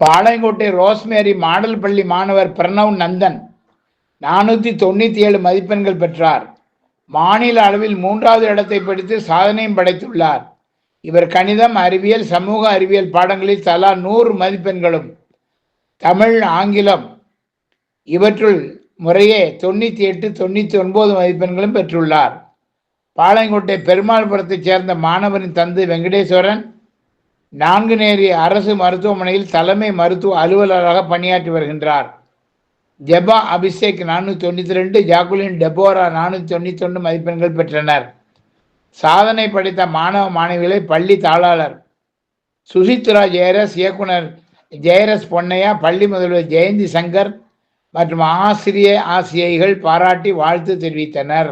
Palayamkottai rosemary model பள்ளி மாணவர் பிரணவ் நந்தன் 497 மதிப்பெண்கள் பெற்றார். மாநில அளவில் 3வது இடத்தை பிடித்து சாதனையும் படைத்துள்ளார். இவர் கணிதம், அறிவியல், சமூக அறிவியல் பாடங்களில் தலா 100 மதிப்பெண்களும், தமிழ், ஆங்கிலம் இவற்றுள் முறையே 98, 99 மதிப்பெண்களும் பெற்றுள்ளார். பாளையங்கோட்டை பெருமாள்புரத்தைச் சேர்ந்த மாணவரின் தந்தை வெங்கடேஸ்வரன் நான்குநேரி அரசு மருத்துவமனையில் தலைமை மருத்துவ அலுவலராக பணியாற்றி வருகின்றார். ஜெபா அபிஷேக் 492, ஜாக்குலின் டெபோரா 491 மதிப்பெண்கள் பெற்றனர். சாதனை படைத்த மாணவ மாணவிகளை பள்ளி தாளாளர் சுசித்ரா ஜெயரஸ், இயக்குனர் ஜெயரஸ் பொன்னையா, பள்ளி முதல்வர் ஜெயந்தி சங்கர் மற்றும் ஆசிரியைகள் பாராட்டி வாழ்த்து தெரிவித்தனர்.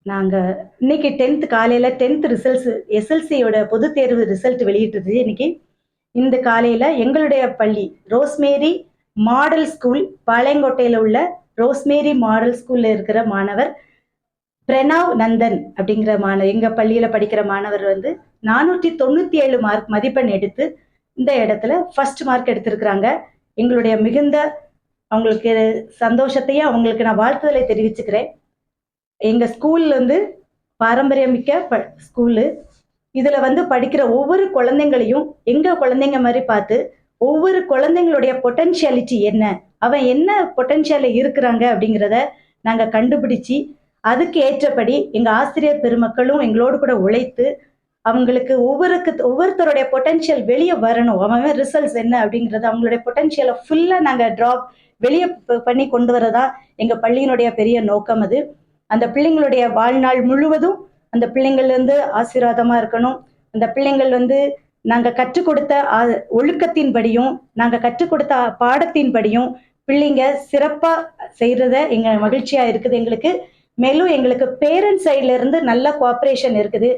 நாங்கள் இன்னைக்கு 10th காலையில் 10th ரிசல்ட்ஸ் எஸ்எல்சியோட பொது தேர்வு ரிசல்ட் வெளியிட்டது. இன்னைக்கு இந்த காலையில் எங்களுடைய பள்ளி ரோஸ்மேரி மாடல் ஸ்கூல், பாளையங்கோட்டையில் உள்ள ரோஸ்மேரி மாடல் ஸ்கூலில் இருக்கிற மாணவர் பிரணவ் நந்தன் அப்படிங்கிற எங்கள் பள்ளியில் படிக்கிற மாணவர் 497 மார்க் மதிப்பெண் எடுத்து இந்த இடத்துல ஃபர்ஸ்ட் மார்க் எடுத்திருக்கிறாங்க. எங்களுடைய மிகுந்த அவங்களுக்கு சந்தோஷத்தையும் அவங்களுக்கு நான் வாழ்த்துதலை தெரிவிச்சுக்கிறேன். எங்கள் ஸ்கூல் பாரம்பரியமிக்க ஸ்கூலு. இதில் படிக்கிற ஒவ்வொரு குழந்தைங்களையும் எங்கள் குழந்தைங்க மாதிரி பார்த்து ஒவ்வொரு குழந்தைங்களுடைய பொட்டன்ஷியாலிட்டி என்ன, அவன் என்ன பொட்டன்ஷியலில் இருக்கிறாங்க அப்படிங்கிறத நாங்கள் கண்டுபிடிச்சி அதுக்கு ஏற்றபடி எங்கள் ஆசிரியர் பெருமக்களும் எங்களோடு கூட உழைத்து அவங்களுக்கு ஒவ்வொருத்தருடைய பொட்டன்ஷியல் வெளியே வரணும், அவன் ரிசல்ட்ஸ் என்ன அப்படிங்கிறத அவங்களுடைய பொட்டன்ஷியலை ஃபுல்லாக நாங்கள் வெளியே பண்ணி கொண்டு வரதா எங்கள் பள்ளியினுடைய பெரிய நோக்கம். அது அந்த பிள்ளைங்களுடைய வாழ்நாள் முழுவதும் அந்த பிள்ளைங்கள் ஆசீர்வாதமாக இருக்கணும். அந்த பிள்ளைங்கள் நாங்கள் கற்றுக் கொடுத்த ஒழுக்கத்தின்படியும் நாங்கள் கற்றுக் கொடுத்த பாடத்தின்படியும் பிள்ளைங்க சிறப்பாக செய்கிறத எங்கள் மகிழ்ச்சியாக இருக்குது எங்களுக்கு. மேலும் எங்களுக்கு பேரண்ட்ஸ் சைட்லேருந்து நல்ல கோஆப்ரேஷன் இருக்குது.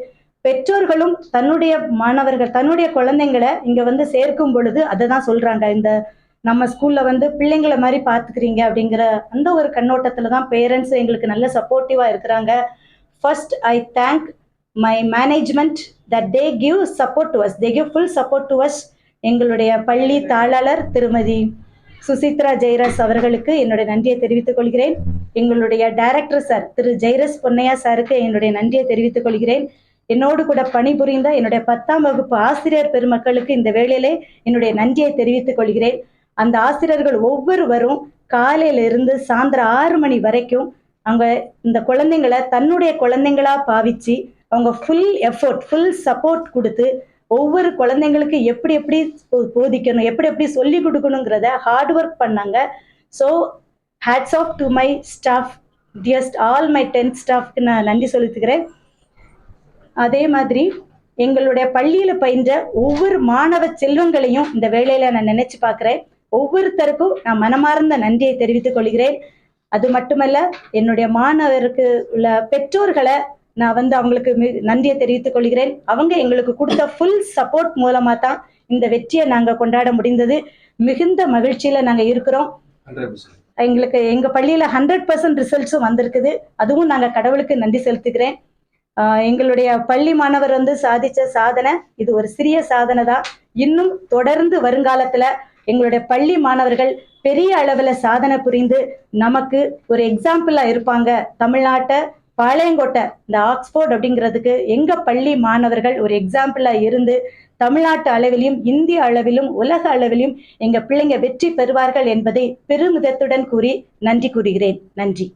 பெற்றோர்களும் தன்னுடைய மாணவர்கள் தன்னுடைய குழந்தைங்களை இங்கே சேர்க்கும் பொழுது அதை தான் சொல்கிறாங்க, இந்த நம்ம ஸ்கூலில் பிள்ளைங்களை மாதிரி பார்த்துக்கிறீங்க அப்படிங்கிற அந்த ஒரு கண்ணோட்டத்தில் தான் பேரண்ட்ஸ் எங்களுக்கு நல்ல சப்போர்ட்டிவாக இருக்கிறாங்க. First I thank my management that they give support to us, they give full support to us. எங்களுடைய பள்ளி தாளாளர் திருமதி சுசித்ரா ஜெயரஸ் அவர்களுக்கு என்னுடைய நன்றியை தெரிவித்துக் கொள்கிறேன். எங்களுடைய டைரக்டர் சார் திரு ஜெயரஸ் பொன்னையா சாருக்கு என்னுடைய நன்றியை தெரிவித்துக் கொள்கிறேன். என்னோடு கூட பணிபுரிந்த என்னுடைய 10ஆம் வகுப்பு ஆசிரியர் பெருமக்களுக்கு இந்த வேளையிலே என்னுடைய நன்றியை தெரிவித்துக் கொள்கிறேன். அந்த ஆசிரியர்கள் ஒவ்வொருவரும் காலையிலிருந்து சாயந்தரம் 6 மணி வரைக்கும் அவங்க இந்த குழந்தைங்களை தன்னுடைய குழந்தைங்களா பாவிச்சு அவங்க ஃபுல் எஃபோர்ட், ஃபுல் சப்போர்ட் கொடுத்து ஒவ்வொரு குழந்தைங்களுக்கு எப்படி எப்படி போதிக்கணும், எப்படி எப்படி சொல்லி கொடுக்கணுங்கிறத ஹார்ட் ஒர்க் பண்ணாங்க. So hats off to my staff, dearest all my 10th ஸ்டாஃப்க்கு நான் நன்றி செலுத்துகிறேன். அதே மாதிரி எங்களுடைய பள்ளியில் பயின்ற ஒவ்வொரு மாணவ செல்வங்களையும் இந்த வேளையில நான் நினைச்சு பார்க்குறேன். ஒவ்வொருத்தருக்கும் நான் மனமார்ந்த நன்றியை தெரிவித்துக் கொள்கிறேன். அது மட்டுமல்ல, என்னுடைய மாணவருக்கு உள்ள பெற்றோர்களை நான் அவங்களுக்கு நன்றியை தெரிவித்துக் கொள்கிறேன். அவங்க எங்களுக்கு கொடுத்த ஃபுல் சப்போர்ட் மூலமா தான் இந்த வெற்றியை நாங்கள் கொண்டாட முடிந்தது. மிகுந்த மகிழ்ச்சியில நாங்கள் இருக்கிறோம். எங்களுக்கு எங்க பள்ளியில 100% ரிசல்ட்ஸும் வந்திருக்குது. அதுவும் நாங்கள் கடவுளுக்கு நன்றி செலுத்துகிறேன். எங்களுடைய பள்ளி மாணவர் சாதிச்ச சாதனை இது ஒரு சிறிய சாதனை தான். இன்னும் தொடர்ந்து வருங்காலத்துல எங்களுடைய பள்ளி மாணவர்கள் பெரிய அளவுல சாதனை புரிந்து நமக்கு ஒரு எக்ஸாம்பிளா இருப்பாங்க. தமிழ்நாட்டை பாளையங்கோட்டை இந்த ஆக்ஸ்போர்ட் அப்படிங்கிறதுக்கு எங்க பள்ளி மாணவர்கள் ஒரு எக்ஸாம்பிளா இருந்து தமிழ்நாட்டு அளவிலும் இந்திய அளவிலும் உலக அளவிலும் எங்க பிள்ளைங்க வெற்றி பெறுவார்கள் என்பதை பெருமிதத்துடன் கூறி நன்றி கூறுகிறேன். நன்றி.